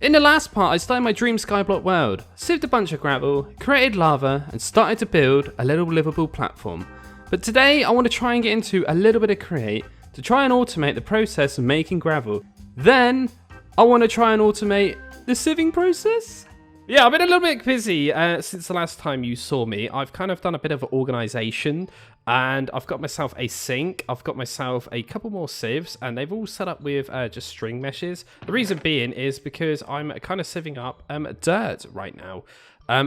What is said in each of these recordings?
In the last part, I started my dream skyblock world, sieved a bunch of gravel, created lava, and started to build a little livable platform. But today, I want to try and get into a little bit of create to try and automate the process of making gravel. Then, I want to try and automate the sieving process. Yeah, I've been a little bit busy since the last time you saw me. I've kind of done a bit of organization, and I've got myself a sink. I've got myself a couple more sieves, and they've all set up with just string meshes. The reason being is because I'm kind of sieving up dirt right now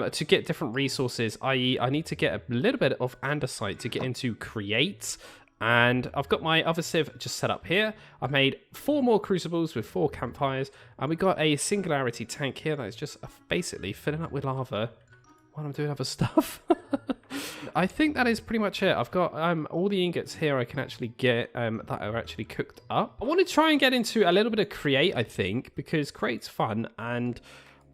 to get different resources, i.e. I need to get a little bit of andesite to get into create. And I've got my other sieve just set up here. I've made 4 more crucibles with 4 campfires, and we got a singularity tank here that is just basically filling up with lava while I'm doing other stuff. I think that is pretty much it. I've got all the ingots here I can actually get that are actually cooked up. I want to try and get into a little bit of create, I think, because create's fun, and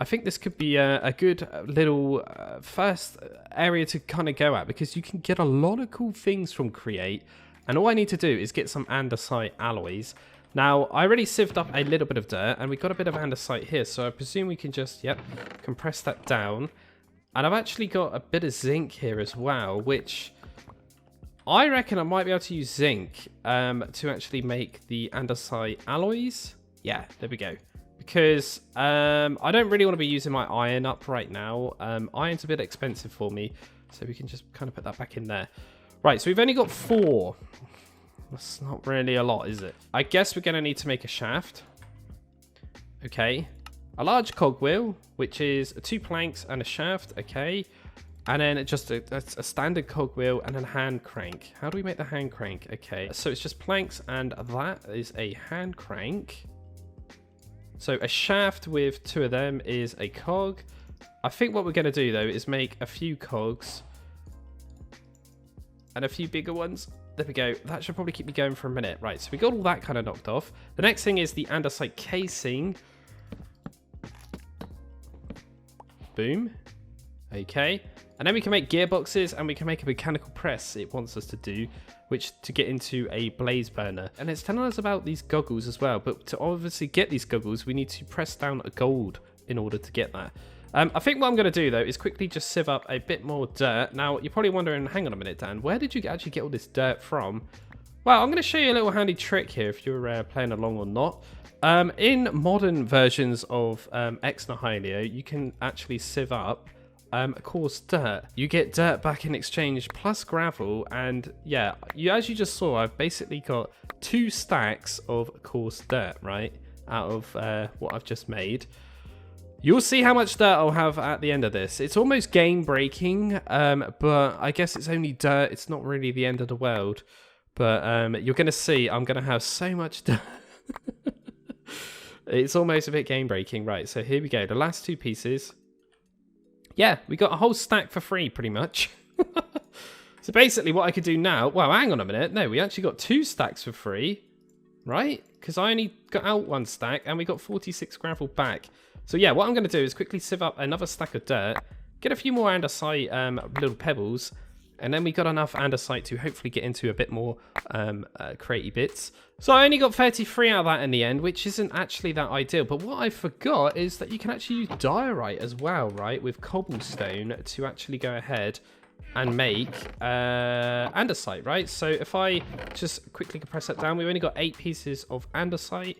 I think this could be a good little first area to kind of go at, because you can get a lot of cool things from create. And all I need to do is get some andesite alloys. Now, I already sieved up a little bit of dirt, and we've got a bit of andesite here, so I presume we can just, compress that down. And I've actually got a bit of zinc here as well, which I reckon I might be able to use zinc to actually make the andesite alloys. Yeah, there we go. Because I don't really want to be using my iron up right now. Iron's a bit expensive for me, so we can just kind of put that back in there. Right, so we've only got 4. That's not really a lot, is it? I guess we're going to need to make a shaft. Okay. A large cogwheel, which is 2 planks and a shaft. Okay. And then just a standard cogwheel and a hand crank. How do we make the hand crank? Okay. So it's just planks, and that is a hand crank. So a shaft with 2 of them is a cog. I think what we're going to do, though, is make a few cogs and a few bigger ones. There we go. That should probably keep me going for a minute. Right, so we got all that kind of knocked off. The next thing is the andesite casing. Boom. Okay. And then we can make gearboxes, and we can make a mechanical press it wants us to do, which to get into a blaze burner. And it's telling us about these goggles as well. But to obviously get these goggles, we need to press down a gold in order to get that. I think what I'm going to do, though, is quickly just sieve up a bit more dirt. Now, you're probably wondering, hang on a minute, Dan, where did you actually get all this dirt from? Well, I'm going to show you a little handy trick here if you're playing along or not. In modern versions of X Nihilio, you can actually sieve up coarse dirt. You get dirt back in exchange plus gravel, and yeah, as you just saw, I've basically got 2 stacks of coarse dirt, right, out of what I've just made. You'll see how much dirt I'll have at the end of this. It's almost game breaking, but I guess it's only dirt. It's not really the end of the world. But you're going to see I'm going to have so much dirt. It's almost a bit game breaking. Right, so here we go. The last 2 pieces. Yeah, we got a whole stack for free, pretty much. So basically what I could do now... Well, hang on a minute. No, we actually got 2 stacks for free. Right? Because I only got out 1 stack, and we got 46 gravel back. So yeah, what I'm going to do is quickly sieve up another stack of dirt, get a few more andesite little pebbles, and then we got enough andesite to hopefully get into a bit more cratey bits. So I only got 33 out of that in the end, which isn't actually that ideal. But what I forgot is that you can actually use diorite as well, right, with cobblestone to actually go ahead and make andesite, right? So if I just quickly compress that down, we've only got 8 pieces of andesite.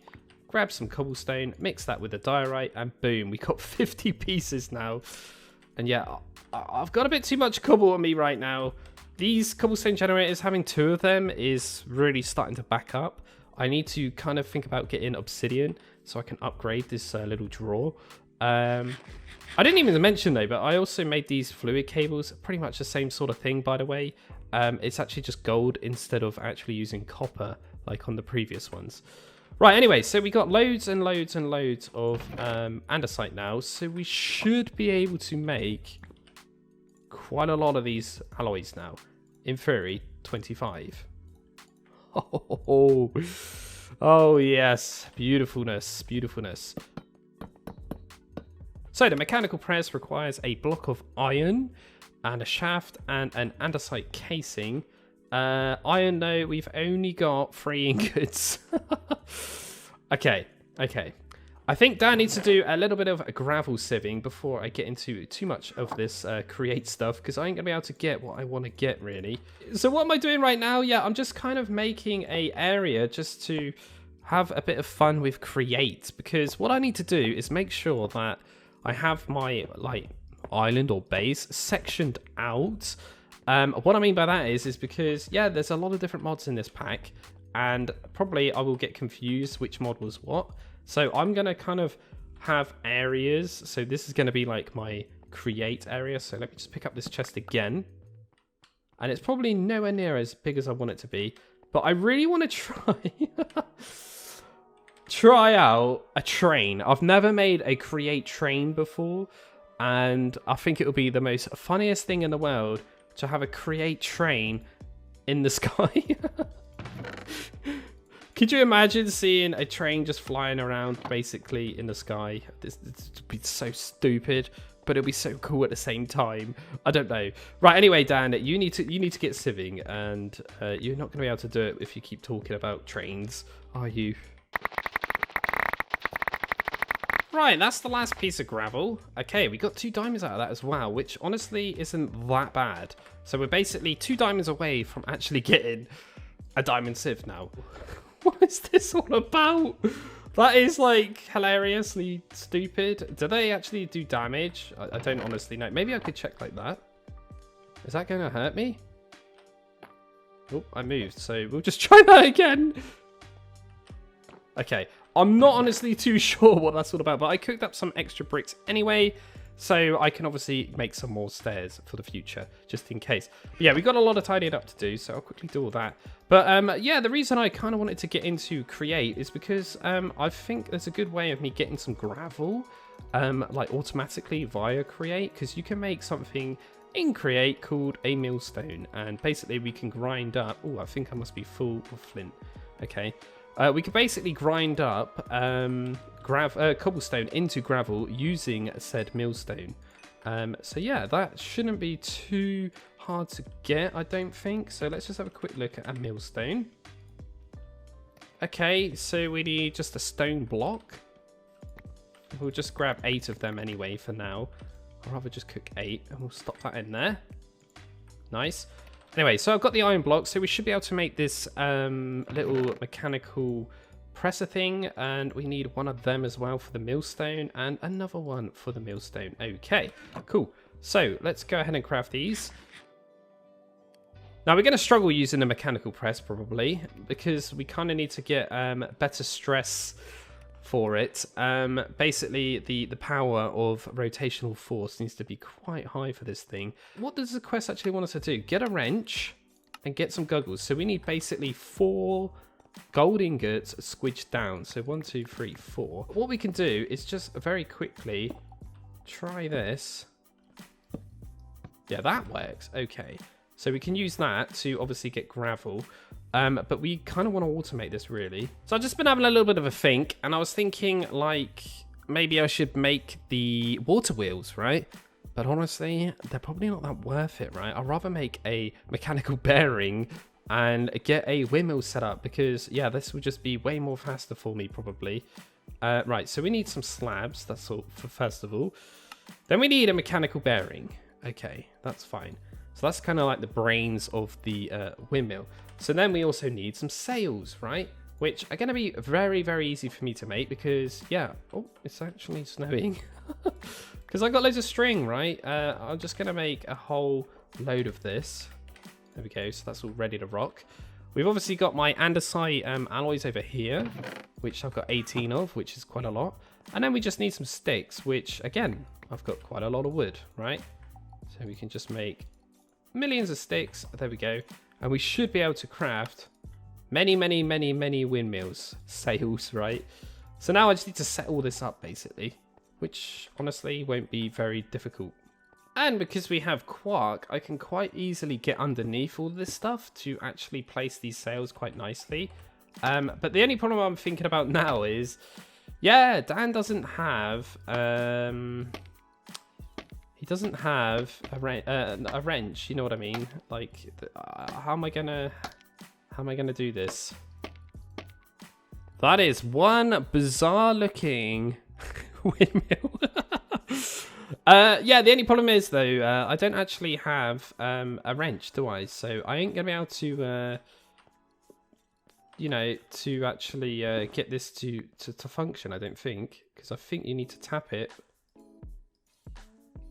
Grab some cobblestone, mix that with the diorite, and boom, we got 50 pieces now. And yeah, I've got a bit too much cobble on me right now. These cobblestone generators, having 2 of them is really starting to back up. I need to kind of think about getting obsidian so I can upgrade this little drawer. I didn't even mention though, but I also made these fluid cables, pretty much the same sort of thing, by the way. It's actually just gold instead of actually using copper like on the previous ones. Right, anyway, so we got loads and loads and loads of andesite now, so we should be able to make quite a lot of these alloys now. In theory, 25. Oh yes, beautifulness, beautifulness. So the mechanical press requires a block of iron and a shaft and an andesite casing. Iron though, we've only got 3 ingots. Okay. I think Dan needs to do a little bit of gravel sieving before I get into too much of this create stuff, because I ain't gonna be able to get what I want to get really. So what am I doing right now? Yeah, I'm just kind of making a area just to have a bit of fun with create, because what I need to do is make sure that I have my like island or base sectioned out. What I mean by that is because yeah, there's a lot of different mods in this pack, and probably I will get confused which mod was what. So I'm going to kind of have areas. So this is going to be like my create area. So let me just pick up this chest again. And it's probably nowhere near as big as I want it to be. But I really want to try out a train. I've never made a create train before. And I think it will be the most funniest thing in the world to have a create train in the sky. Could you imagine seeing a train just flying around basically in the sky? This would be so stupid, but it'll be so cool at the same time. I don't know. Right, anyway, Dan, you need to get sieving, and you're not going to be able to do it if you keep talking about trains, are you? Right, that's the last piece of gravel. Okay, we got 2 diamonds out of that as well, which honestly isn't that bad. So we're basically 2 diamonds away from actually getting a diamond sieve now. What is this all about? That is like hilariously stupid. Do they actually do damage? I don't honestly know. Maybe I could check like that. Is that going to hurt me? Oh, I moved. So we'll just try that again. Okay. I'm not honestly too sure what that's all about, but I cooked up some extra bricks anyway, so I can obviously make some more stairs for the future, just in case. But yeah, we got a lot of tidying up to do, so I'll quickly do all that. But yeah, the reason I kind of wanted to get into create is because I think there's a good way of me getting some gravel, like automatically via create, because you can make something in create called a millstone, and basically we can grind up. Oh, I think I must be full of flint. Okay. We can basically grind up cobblestone into gravel using said millstone. So yeah, that shouldn't be too hard to get, I don't think. So let's just have a quick look at a millstone. Okay, so we need just a stone block. We'll just grab 8 of them anyway for now. I'd rather just cook 8, and we'll stop that in there. Nice. Anyway, so I've got the iron block, so we should be able to make this little mechanical presser thing, and we need one of them as well for the millstone, and another one for the millstone. Okay, cool. So let's go ahead and craft these. Now we're going to struggle using the mechanical press probably, because we kind of need to get better stress for it. Basically the power of rotational force needs to be quite high for this thing. What does the quest actually want us to do? Get a wrench and get some goggles. So we need basically 4 gold ingots squidged down. So 1, 2, 3, 4. What we can do is just very quickly try this. Yeah, that works. Okay, so we can use that to obviously get gravel. But we kind of want to automate this really. So I've just been having a little bit of a think, and I was thinking like maybe I should make the water wheels, right? But honestly, they're probably not that worth it, right? I'd rather make a mechanical bearing and get a windmill set up, because yeah, this would just be way more faster for me probably. Right, so we need some slabs, that's all for first of all. Then we need a mechanical bearing. Okay, that's fine. So that's kind of like the brains of the windmill. So then we also need some sails, right? Which are going to be very, very easy for me to make because, yeah. Oh, it's actually snowing. Because I got loads of string, right? I'm just going to make a whole load of this. There we go. So that's all ready to rock. We've obviously got my andesite alloys over here, which I've got 18 of, which is quite a lot. And then we just need some sticks, which, again, I've got quite a lot of wood, right? So we can just make millions of sticks. There we go. And we should be able to craft many, many, many, many windmills, sails, right? So now I just need to set all this up, basically, which honestly won't be very difficult. And because we have quark, I can quite easily get underneath all this stuff to actually place these sails quite nicely. But the only problem I'm thinking about now is, yeah, Dan doesn't have... He doesn't have a wrench, you know what I mean? Like, how am I gonna do this? That is one bizarre looking windmill. Yeah, the only problem is though, I don't actually have a wrench, do I? So I ain't gonna be able to, you know, to actually get this to function. I don't think, because I think you need to tap it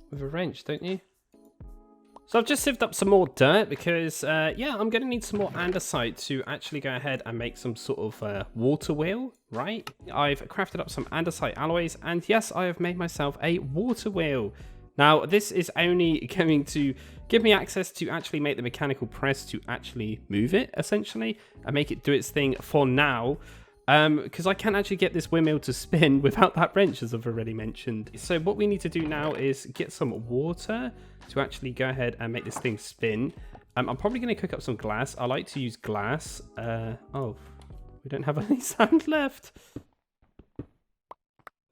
with a wrench, don't you? So I've just sieved up some more dirt because, yeah, I'm going to need some more andesite to actually go ahead and make some sort of water wheel, right? I've crafted up some andesite alloys, and yes, I have made myself a water wheel. Now, this is only going to give me access to actually make the mechanical press to actually move it, essentially, and make it do its thing for now. Because I can't actually get this windmill to spin without that wrench, as I've already mentioned. So what we need to do now is get some water to actually go ahead and make this thing spin. I'm probably going to cook up some glass. I like to use glass. Oh, we don't have any sand left.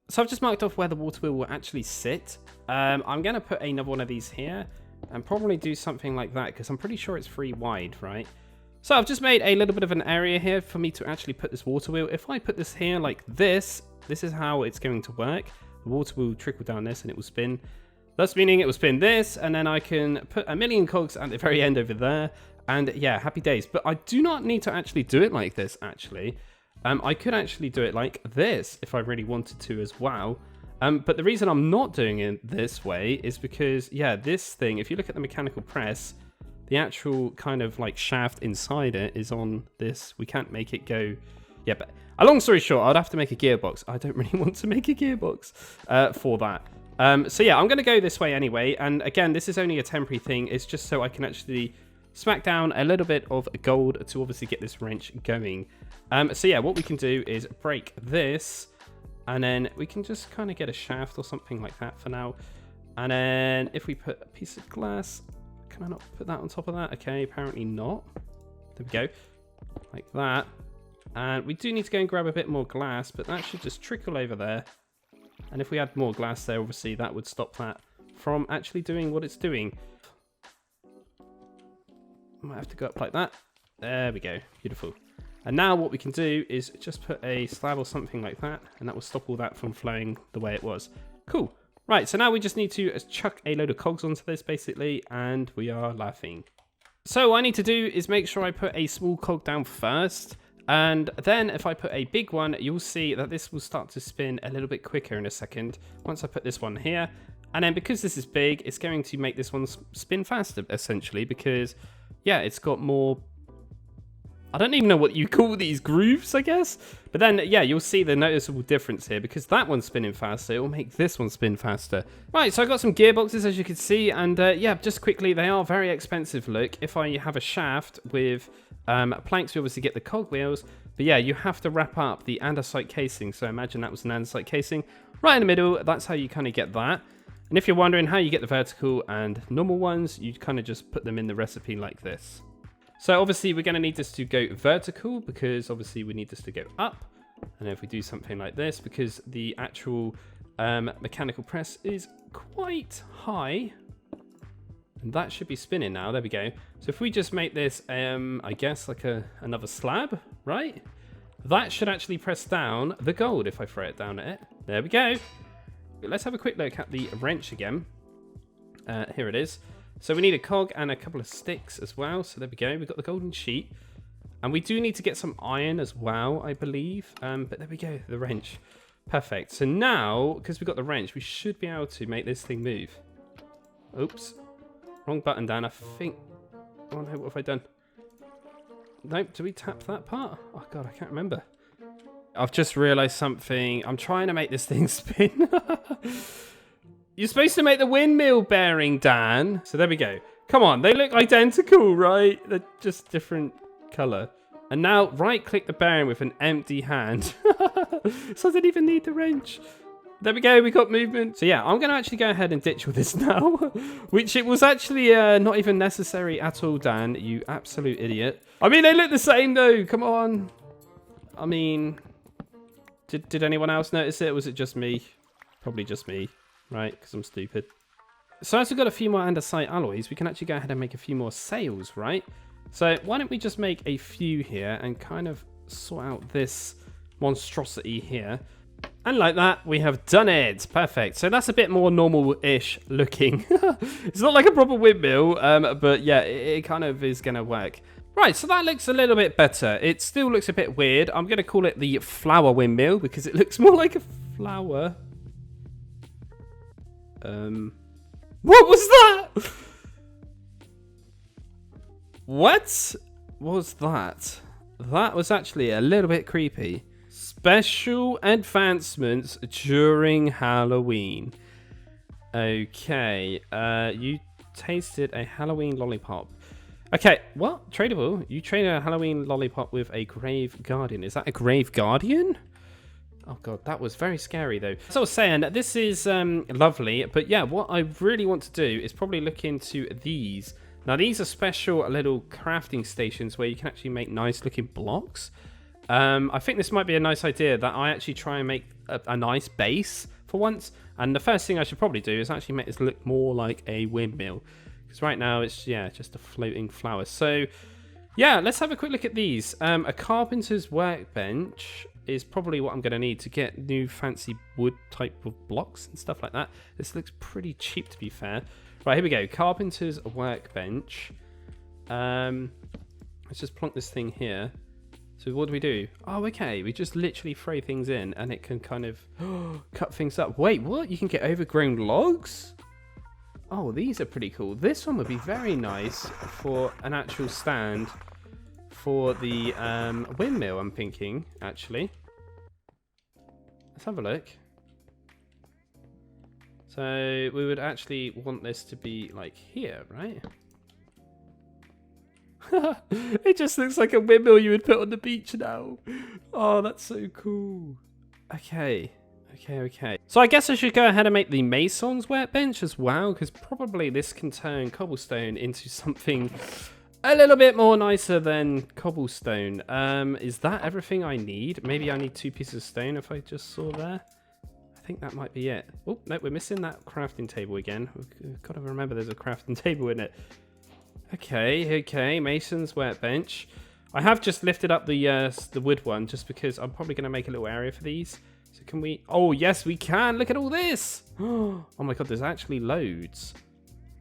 So I've just marked off where the water wheel will actually sit. I'm going to put another one of these here and probably do something like that because I'm pretty sure it's 3 wide, right? So I've just made a little bit of an area here for me to actually put this water wheel. If I put this here like this is how it's going to work. The water will trickle down this and it will spin. Thus meaning it will spin this, and then I can put a million cogs at the very end over there. And yeah, happy days. But I do not need to actually do it like this, actually. I could actually do it like this if I really wanted to as well. But the reason I'm not doing it this way is because, yeah, this thing, if you look at the mechanical press, the actual kind of like shaft inside it is on this. We can't make it go. Yeah, but a long story short, I'd have to make a gearbox. I don't really want to make a gearbox for that. So yeah, I'm going to go this way anyway. And again, this is only a temporary thing. It's just so I can actually smack down a little bit of gold to obviously get this wrench going. So yeah, what we can do is break this. And then we can just kind of get a shaft or something like that for now. And then if we put a piece of glass... Can I not put that on top of that? Okay, apparently not. There we go. Like that. And we do need to go and grab a bit more glass, but that should just trickle over there. And if we add more glass there, obviously that would stop that from actually doing what it's doing. Might have to go up like that. There we go. Beautiful. And now what we can do is just put a slab or something like that, and that will stop all that from flowing the way it was. Cool. Right, so now we just need to chuck a load of cogs onto this, basically, and we are laughing. So what I need to do is make sure I put a small cog down first, and then if I put a big one, you'll see that this will start to spin a little bit quicker in a second, once I put this one here. And then because this is big, it's going to make this one spin faster, essentially, because, yeah, it's got more... I don't even know what you call these grooves, I guess. But then, yeah, you'll see the noticeable difference here because that one's spinning faster. It will make this one spin faster. Right, so I got some gearboxes, as you can see. And yeah, just quickly, they are very expensive. Look, if I have a shaft with planks, we obviously get the cogwheels. But yeah, you have to wrap up the andesite casing. So imagine that was an andesite casing right in the middle. That's how you kind of get that. And if you're wondering how you get the vertical and normal ones, you kind of just put them in the recipe like this. So obviously we're going to need this to go vertical because obviously we need this to go up. And if we do something like this, because the actual mechanical press is quite high, and that should be spinning now. There we go. So if we just make this, I guess like another slab, right? That should actually press down the gold if I throw it down at it. There we go. Let's have a quick look at the wrench again. Here it is. So we need a cog and a couple of sticks as well. So there we go. We've got the golden sheet. And we do need to get some iron as well, I believe. But there we go, the wrench. Perfect. So now, because we've got the wrench, we should be able to make this thing move. Oops. Wrong button, Dan. I think... Oh no, what have I done? Nope, do we tap that part? Oh god, I can't remember. I've just realised something. I'm trying to make this thing spin. You're supposed to make the windmill bearing, Dan. So there we go. Come on, they look identical, right? They're just different colour. And now right-click the bearing with an empty hand. So I didn't even need the wrench. There we go, we got movement. So yeah, I'm going to actually go ahead and ditch with this now. Which it was actually not even necessary at all, Dan. You absolute idiot. I mean, they look the same though. Come on. I mean, did anyone else notice it? Or was it just me? Probably just me. Right, because I'm stupid. So as we've got a few more andesite alloys, we can actually go ahead and make a few more sails, right? So why don't we just make a few here and kind of sort out this monstrosity here. And like that, we have done it. Perfect. So that's a bit more normal-ish looking. It's not like a proper windmill, but yeah, it kind of is going to work. Right, so that looks a little bit better. It still looks a bit weird. I'm going to call it the flower windmill because it looks more like a flower. What was that? What was that? That was actually a little bit creepy. Special advancements during Halloween. Okay, you tasted a Halloween lollipop. Okay, what? Tradable? You traded a Halloween lollipop with a grave guardian. Is that a grave guardian? Oh god, that was very scary though. As I was saying, this is lovely, but yeah, what I really want to do is probably look into these. Now these are special little crafting stations where you can actually make nice looking blocks. I think this might be a nice idea that I actually try and make a nice base for once. And the first thing I should probably do is actually make this look more like a windmill. Because right now it's, yeah, just a floating flower. So, yeah, let's have a quick look at these. A carpenter's workbench is probably what I'm going to need to get new fancy wood type of blocks and stuff like that. This looks pretty cheap, to be fair. Right, here we go. Carpenter's workbench. Let's just plonk this thing here. So what do we do? Oh, okay. We just literally throw things in and it can kind of cut things up. Wait, what? You can get overgrown logs? Oh, these are pretty cool. This one would be very nice for an actual stand for the windmill, I'm thinking, actually. Let's have a look. So we would actually want this to be like here, right? It just looks like a windmill you would put on the beach now. Oh, that's so cool. Okay. Okay. So I guess I should go ahead and make the mason's workbench as well, because probably this can turn cobblestone into something a little bit more nicer than cobblestone. Is that everything I need? Maybe I need 2 pieces of stone if I just saw there. I think that might be it. Oh, no, we're missing that crafting table again. We've got to remember there's a crafting table in it. Okay, mason's workbench. I have just lifted up the wood one just because I'm probably going to make a little area for these. So can we... Oh, yes, we can. Look at all this. Oh, my God, there's actually loads.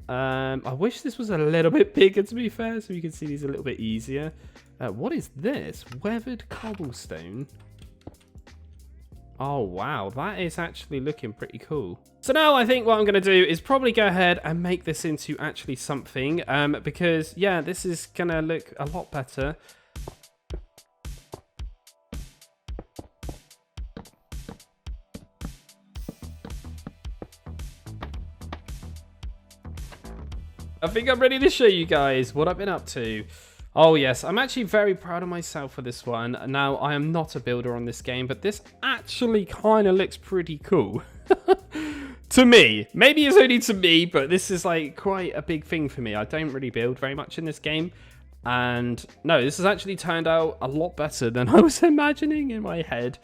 I wish this was a little bit bigger, to be fair, so you can see these a little bit easier. What is this? Weathered cobblestone. Oh, wow. That is actually looking pretty cool. So now I think what I'm going to do is probably go ahead and make this into actually something. Because, yeah, this is going to look a lot better. I think I'm ready to show you guys what I've been up to. Oh yes, I'm actually very proud of myself for this one. Now, I am not a builder on this game, but this actually kind of looks pretty cool. To me. Maybe it's only to me, but this is like quite a big thing for me. I don't really build very much in this game. And no, this has actually turned out a lot better than I was imagining in my head.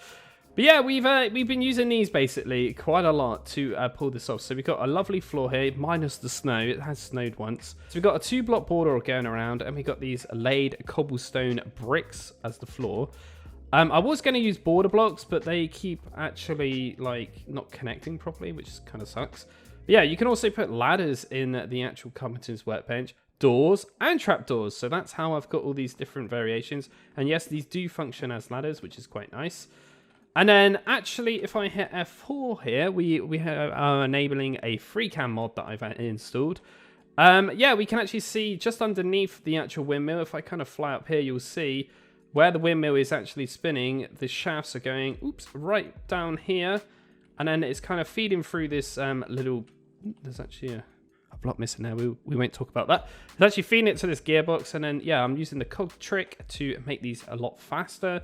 But yeah, we've been using these basically quite a lot to pull this off. So we've got a lovely floor here, minus the snow. It has snowed once. So we've got a 2-block border going around, and we've got these laid cobblestone bricks as the floor. I was going to use border blocks, but they keep actually like not connecting properly, which kind of sucks. But yeah, you can also put ladders in the actual carpenter's workbench, doors and trapdoors. So that's how I've got all these different variations. And yes, these do function as ladders, which is quite nice. And then, actually, if I hit F4 here, we are enabling a FreeCam mod that I've installed. Yeah, we can actually see just underneath the actual windmill. If I kind of fly up here, you'll see where the windmill is actually spinning. The shafts are going, oops, right down here. And then it's kind of feeding through this little... There's actually a block missing there. We won't talk about that. It's actually feeding it to this gearbox. And then, yeah, I'm using the cog trick to make these a lot faster.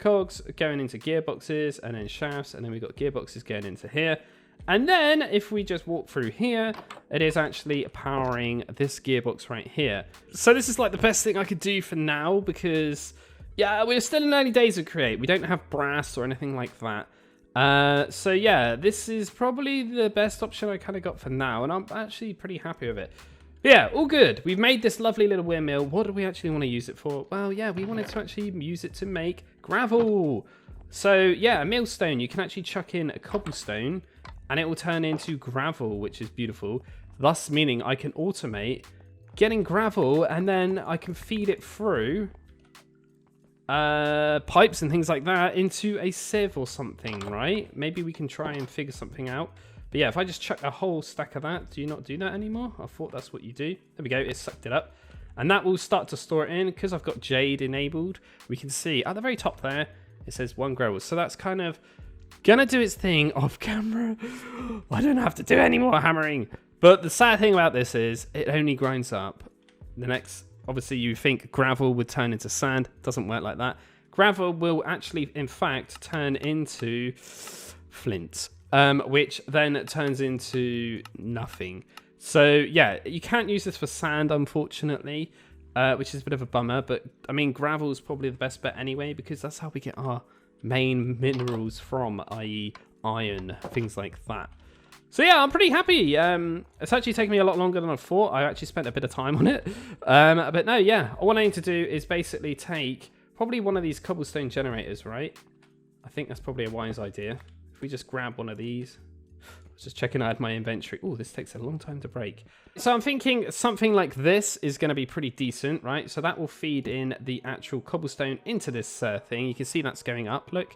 Cogs going into gearboxes and then shafts, and then we've got gearboxes going into here. And then if we just walk through here, it is actually powering this gearbox right here. So this is like the best thing I could do for now, because yeah, we're still in early days of Create. We don't have brass or anything like that. So yeah, this is probably the best option I kind of got for now, and I'm actually pretty happy with it. Yeah, all good. We've made this lovely little windmill. What do we actually want to use it for? Well, yeah, we wanted to actually use it to make gravel. So yeah, a millstone, you can actually chuck in a cobblestone and it will turn into gravel, which is beautiful. Thus meaning I can automate getting gravel and then I can feed it through pipes and things like that into a sieve or something, right? Maybe we can try and figure something out. But yeah, if I just chuck a whole stack of that, do you not do that anymore? I thought that's what you do. There we go, it sucked it up. And that will start to store it in because I've got Jade enabled. We can see at the very top there, it says 1 gravel. So that's kind of gonna do its thing off camera. I don't have to do any more hammering. But the sad thing about this is it only grinds up. The next, obviously you think gravel would turn into sand. Doesn't work like that. Gravel will actually, in fact, turn into flint, which then turns into nothing. So yeah, you can't use this for sand, unfortunately, which is a bit of a bummer. But I mean, gravel is probably the best bet anyway, because that's how we get our main minerals from, i.e. iron, things like that. So yeah, I'm pretty happy. It's actually taken me a lot longer than I thought. I actually spent a bit of time on it. But no, yeah, what I need to do is basically take probably one of these cobblestone generators, right? I think that's probably a wise idea. If we just grab one of these. I was just checking out my inventory. Oh, this takes a long time to break. So I'm thinking something like this is going to be pretty decent, right? So that will feed in the actual cobblestone into this thing. You can see that's going up, look.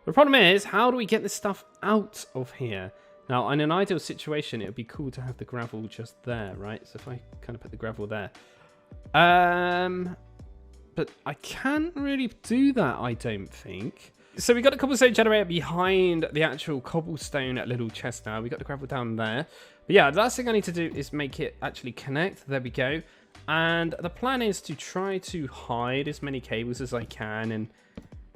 The problem is, how do we get this stuff out of here? Now, in an ideal situation, it would be cool to have the gravel just there, right? So if I kind of put the gravel there. But I can't really do that, I don't think. So we got a cobblestone generator behind the actual cobblestone little chest now. We got the gravel down there. But yeah, the last thing I need to do is make it actually connect. There we go. And the plan is to try to hide as many cables as I can and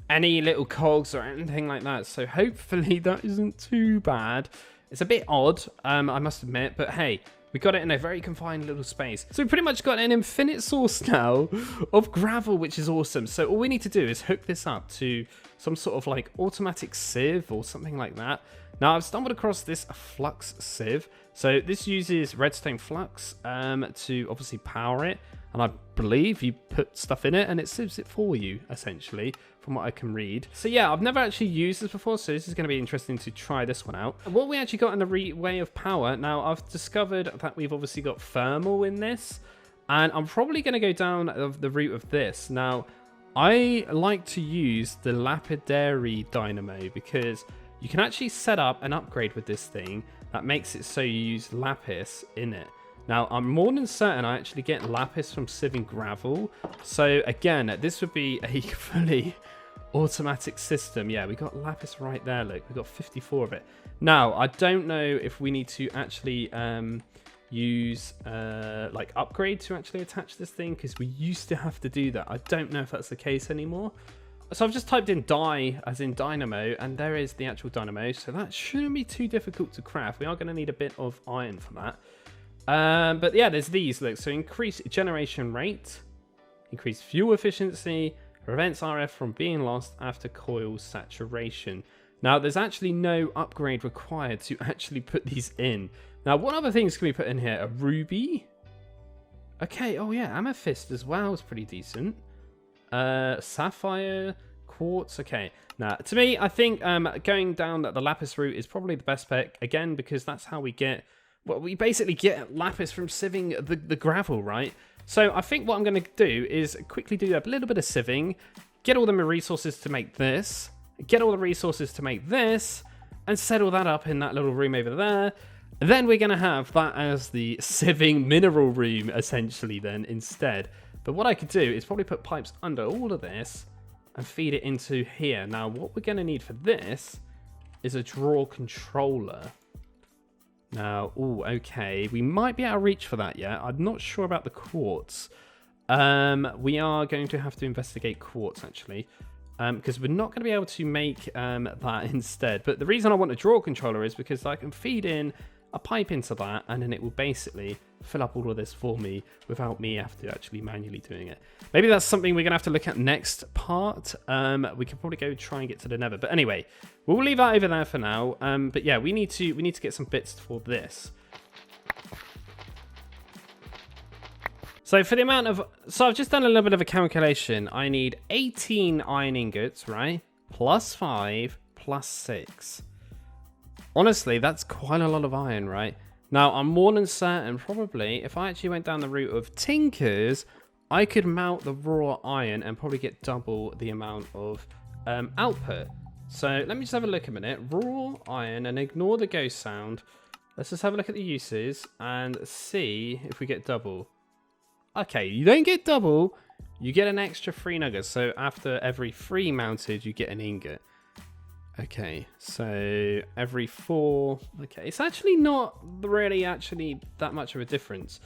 any little cogs or anything like that. So hopefully that isn't too bad. It's a bit odd, I must admit, but hey, we got it in a very confined little space. So we pretty much got an infinite source now of gravel, which is awesome. So all we need to do is hook this up to some sort of like automatic sieve or something like that. Now I've stumbled across this flux sieve. So this uses redstone flux to obviously power it. And I believe you put stuff in it and it sieves it for you, essentially, from what I can read. So yeah, I've never actually used this before, so this is going to be interesting to try this one out. What we actually got in the way of power, now I've discovered that we've obviously got thermal in this, and I'm probably going to go down the route of this. Now, I like to use the lapidary dynamo because you can actually set up an upgrade with this thing that makes it so you use lapis in it. Now, I'm more than certain I actually get lapis from sieving gravel. So, again, this would be a fully automatic system. Yeah, we got lapis right there, look. We got 54 of it. Now, I don't know if we need to actually use, like, upgrade to actually attach this thing, because we used to have to do that. I don't know if that's the case anymore. So I've just typed in die, as in dynamo, and there is the actual dynamo. So that shouldn't be too difficult to craft. We are going to need a bit of iron for that. But yeah, there's these, look, so increase generation rate, increase fuel efficiency, prevents RF from being lost after coil saturation. Now, there's actually no upgrade required to actually put these in. Now, what other things can we put in here? A ruby? Okay, oh yeah, amethyst as well is pretty decent. Sapphire, quartz, okay. Now, to me, I think going down the lapis route is probably the best bet, again, because that's how we get... Well, we basically get lapis from sieving the gravel, right? So I think what I'm going to do is quickly do a little bit of sieving, get all the resources to make this, get all the resources to make this, and settle that up in that little room over there. Then we're going to have that as the sieving mineral room, essentially, then, instead. But what I could do is probably put pipes under all of this and feed it into here. Now, what we're going to need for this is a draw controller. Now, oh, okay, we might be out of reach for that yet. I'm not sure about the quartz. We are going to have to investigate quartz, actually, because we're not going to be able to make that instead. But the reason I want a draw controller is because I can feed in a pipe into that, and then it will basically fill up all of this for me without me having to actually manually doing it. Maybe that's something we're gonna have to look at next part. We could probably go try and get to the nether, but anyway, we'll leave that over there for now. But yeah, we need to get some bits for this. So for the amount of, so I've just done a little bit of a calculation. I need 18 iron ingots, right? plus 5 plus 6. Honestly, that's quite a lot of iron, right? Now, I'm more than certain, probably, if I actually went down the route of tinkers, I could mount the raw iron and probably get double the amount of output. So let me just have a look a minute. Raw iron, and ignore the ghost sound. Let's just have a look at the uses and see if we get double. Okay, you don't get double. You get an extra 3 nuggets. So after every 3 mounted, you get an ingot. Okay, so every 4. Okay, it's actually not really actually that much of a difference.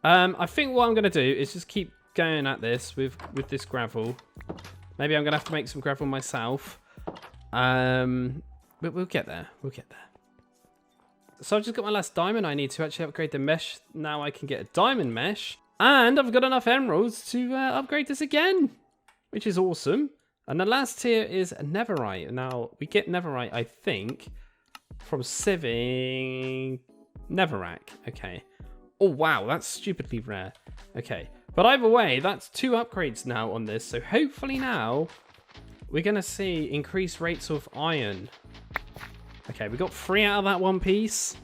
I think what I'm going to do is just keep going at this with this gravel. Maybe I'm going to have to make some gravel myself. But we'll get there. We'll get there. So I've just got my last diamond. I need to actually upgrade the mesh. Now I can get a diamond mesh. And I've got enough emeralds to upgrade this again, which is awesome. And the last tier is netherite. Now, we get netherite, I think, from sieving netherrack. Okay. Oh, wow, that's stupidly rare. Okay. But either way, that's 2 upgrades now on this. So hopefully now, we're going to see increased rates of iron. Okay, we got 3 out of that one piece.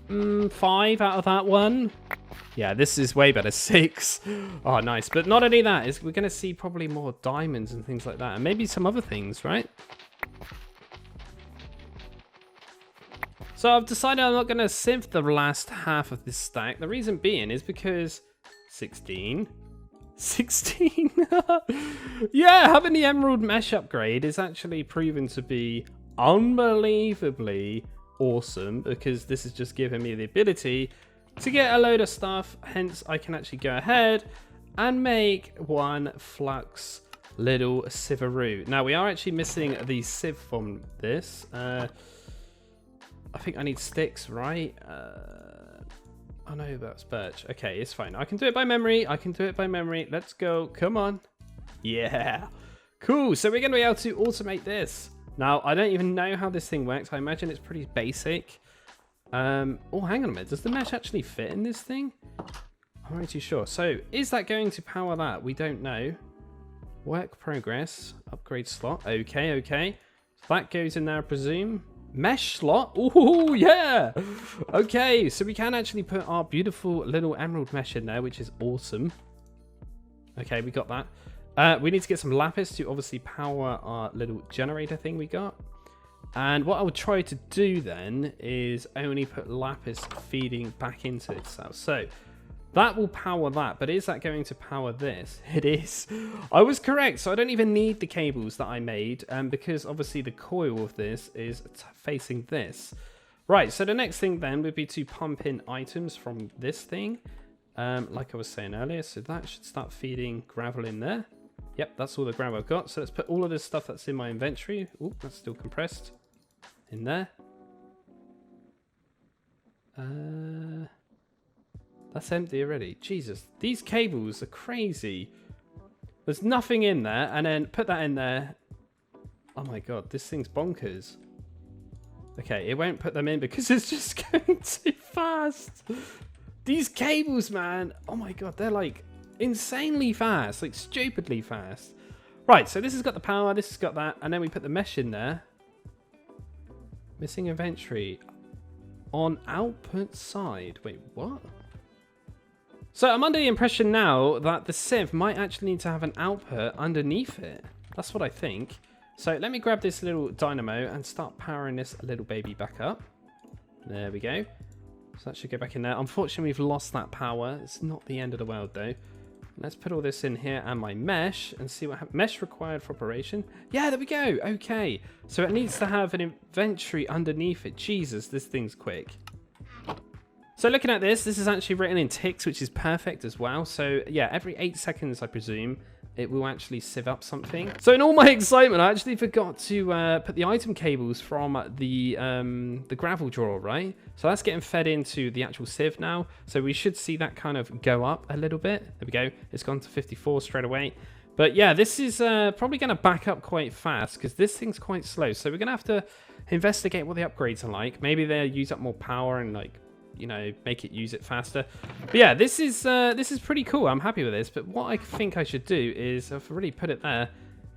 5 out of that one. Yeah, this is way better. 6. Oh, nice. But not only that, we're going to see probably more diamonds and things like that. And maybe some other things, right? So I've decided I'm not going to sieve the last half of this stack. The reason being is because 16. 16. Yeah, having the emerald mesh upgrade is actually proven to be unbelievably awesome, because this has just given me the ability to get a load of stuff. Hence I can actually go ahead and make 1 flux little sieveroo. Now we are actually missing the sieve from this. I think I need sticks, right? Oh no, that's birch. Okay, it's fine. I can do it by memory. Let's go. Come on. Yeah. Cool. So we're going to be able to automate this. Now, I don't even know how this thing works. I imagine it's pretty basic. Oh, hang on a minute. Does the mesh actually fit in this thing? I'm not too sure. So, is that going to power that? We don't know. Work progress. Upgrade slot. Okay. So that goes in there, I presume. Mesh slot. Oh, yeah. Okay, so we can actually put our beautiful little emerald mesh in there, which is awesome. Okay, we got that. We need to get some lapis to obviously power our little generator thing we got. And what I would try to do then is only put lapis feeding back into itself. So that will power that, but is that going to power this? It is. I was correct. So I don't even need the cables that I made, because obviously the coil of this is facing this. Right, so the next thing then would be to pump in items from this thing, like I was saying earlier. So that should start feeding gravel in there. Yep, that's all the gravel I've got. So let's put all of this stuff that's in my inventory. Oh, that's still compressed. In there. That's empty already. Jesus, these cables are crazy. There's nothing in there, and then put that in there. Oh my god, this thing's bonkers. Okay, it won't put them in because it's just going too fast. These cables, man. Oh my god, they're like insanely fast, like stupidly fast. Right, so this has got the power, this has got that, and then we put the mesh in there. Missing inventory on output side. Wait, what? So I'm under the impression now that the sieve might actually need to have an output underneath it. That's what I think. So let me grab this little dynamo and start powering this little baby back up. There we go. So that should go back in there. Unfortunately, we've lost that power. It's not the end of the world though. Let's put all this in here and my mesh and see what happens. Mesh required for operation. Yeah, there we go. Okay. So it needs to have an inventory underneath it. Jesus, this thing's quick. So looking at this is actually written in ticks, which is perfect as well. So yeah, every 8 seconds, I presume, it will actually sieve up something. So in all my excitement, I actually forgot to put the item cables from the gravel drawer, right? So that's getting fed into the actual sieve now. So we should see that kind of go up a little bit. There we go. It's gone to 54 straight away. But yeah, this is probably going to back up quite fast because this thing's quite slow. So we're going to have to investigate what the upgrades are like. Maybe they use up more power and like, you know, make it use it faster. But yeah, this is pretty cool. I'm happy with this. But what I think I should do is, I've already put it there,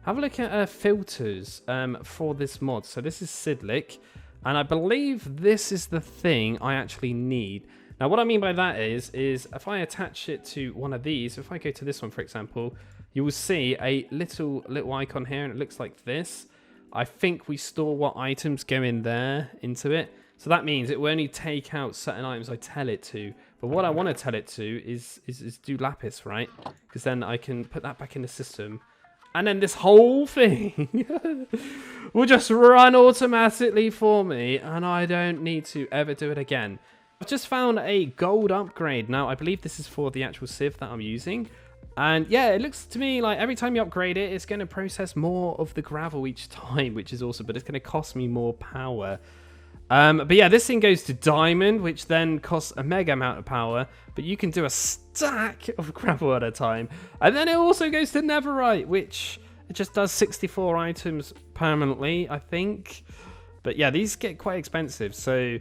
have a look at filters for this mod. So this is Sidlick, and I believe this is the thing I actually need. Now, what I mean by that is if I attach it to one of these, if I go to this one, for example, you will see a little icon here, and it looks like this. I think we store what items go in there into it. So that means it will only take out certain items I tell it to. But what I want to tell it to is do lapis, right? Because then I can put that back in the system. And then this whole thing will just run automatically for me. And I don't need to ever do it again. I've just found a gold upgrade. Now, I believe this is for the actual sieve that I'm using. And yeah, it looks to me like every time you upgrade it, it's going to process more of the gravel each time, which is awesome. But it's going to cost me more power. But yeah, this thing goes to diamond, which then costs a mega amount of power. But you can do a stack of gravel at a time. And then it also goes to netherite, which it just does 64 items permanently, I think. But yeah, these get quite expensive. So,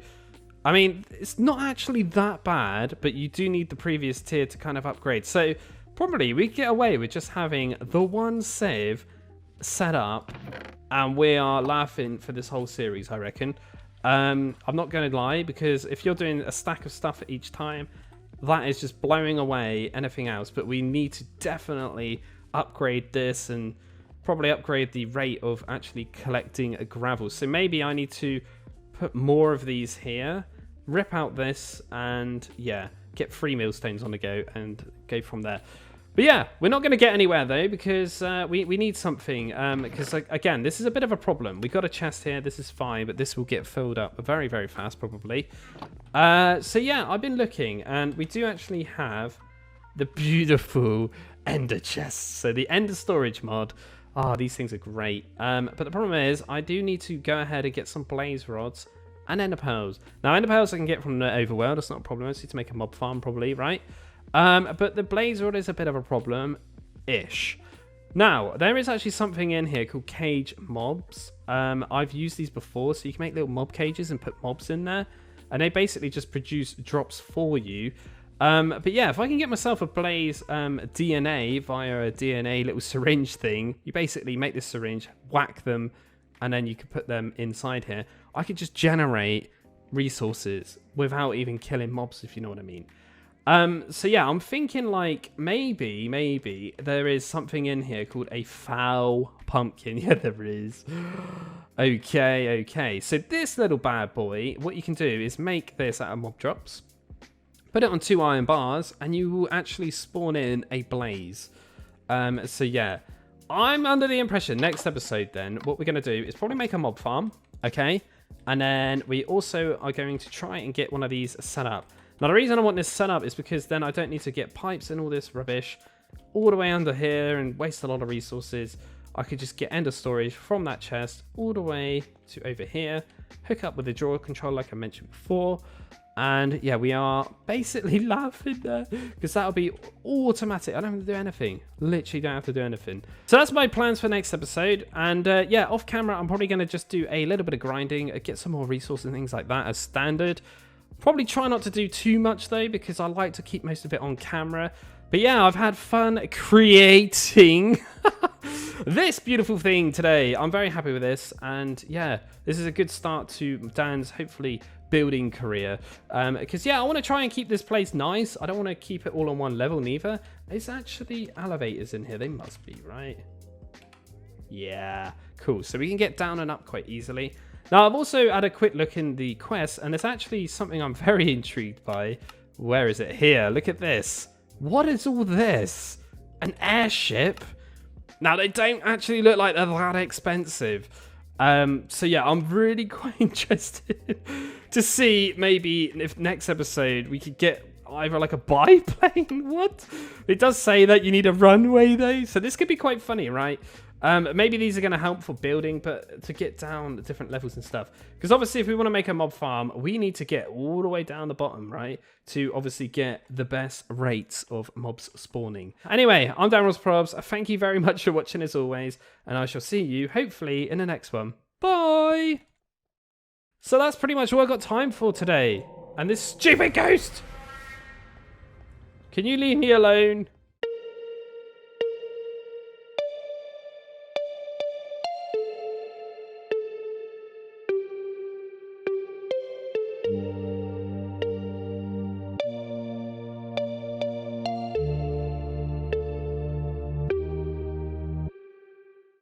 I mean, it's not actually that bad, but you do need the previous tier to kind of upgrade. So probably we get away with just having the one save set up, and we are laughing for this whole series, I reckon. I'm not going to lie, because if you're doing a stack of stuff each time, that is just blowing away anything else. But we need to definitely upgrade this and probably upgrade the rate of actually collecting a gravel. So maybe I need to put more of these here, rip out this, and yeah, get 3 millstones on the go and go from there. But yeah, we're not going to get anywhere though, because we need something. Because again, this is a bit of a problem. We got a chest here. This is fine, but this will get filled up very, very fast probably. So yeah, I've been looking, and we do actually have the beautiful ender chests. So the ender storage mod. Ah, these things are great. But the problem is, I do need to go ahead and get some blaze rods and ender pearls. Now, ender pearls I can get from the overworld. That's not a problem. I just need to make a mob farm probably, right? But the blaze rod is a bit of a problem-ish. Now, there is actually something in here called cage mobs. I've used these before, so you can make little mob cages and put mobs in there. And they basically just produce drops for you. But yeah, if I can get myself a blaze DNA via a DNA little syringe thing, you basically make this syringe, whack them, and then you can put them inside here. I could just generate resources without even killing mobs, if you know what I mean. So yeah, I'm thinking like maybe there is something in here called a foul pumpkin. Yeah, there is. Okay. So this little bad boy, what you can do is make this out of mob drops, put it on 2 iron bars, and you will actually spawn in a blaze. So yeah, I'm under the impression next episode then, what we're going to do is probably make a mob farm, okay? And then we also are going to try and get one of these set up. Now, the reason I want this set up is because then I don't need to get pipes and all this rubbish all the way under here and waste a lot of resources. I could just get ender storage from that chest all the way to over here, hook up with the drawer control like I mentioned before. And yeah, we are basically laughing there because that'll be automatic. I don't have to do anything. Literally don't have to do anything. So that's my plans for next episode. And yeah, off camera, I'm probably going to just do a little bit of grinding, get some more resources and things like that as standard. Probably try not to do too much though, because I like to keep most of it on camera. But yeah, I've had fun creating this beautiful thing today. I'm very happy with this. And yeah, this is a good start to Dan's hopefully building career. Because yeah, I want to try and keep this place nice. I don't want to keep it all on one level neither. There's actually elevators in here. They must be, right? Yeah, cool. So we can get down and up quite easily. Now, I've also had a quick look in the quest, and there's actually something I'm very intrigued by. Where is it? Here, look at this. What is all this? An airship? Now, they don't actually look like they're that expensive. So yeah, I'm really quite interested to see maybe if next episode we could get either like a biplane. What? It does say that you need a runway though, so this could be quite funny, right? Maybe these are going to help for building, but to get down the different levels and stuff. Because obviously if we want to make a mob farm, we need to get all the way down the bottom, right? To obviously get the best rates of mobs spawning. Anyway, I'm DanRobzProbz. Thank you very much for watching as always. And I shall see you hopefully in the next one. Bye! So that's pretty much all I've got time for today. And this stupid ghost! Can you leave me alone?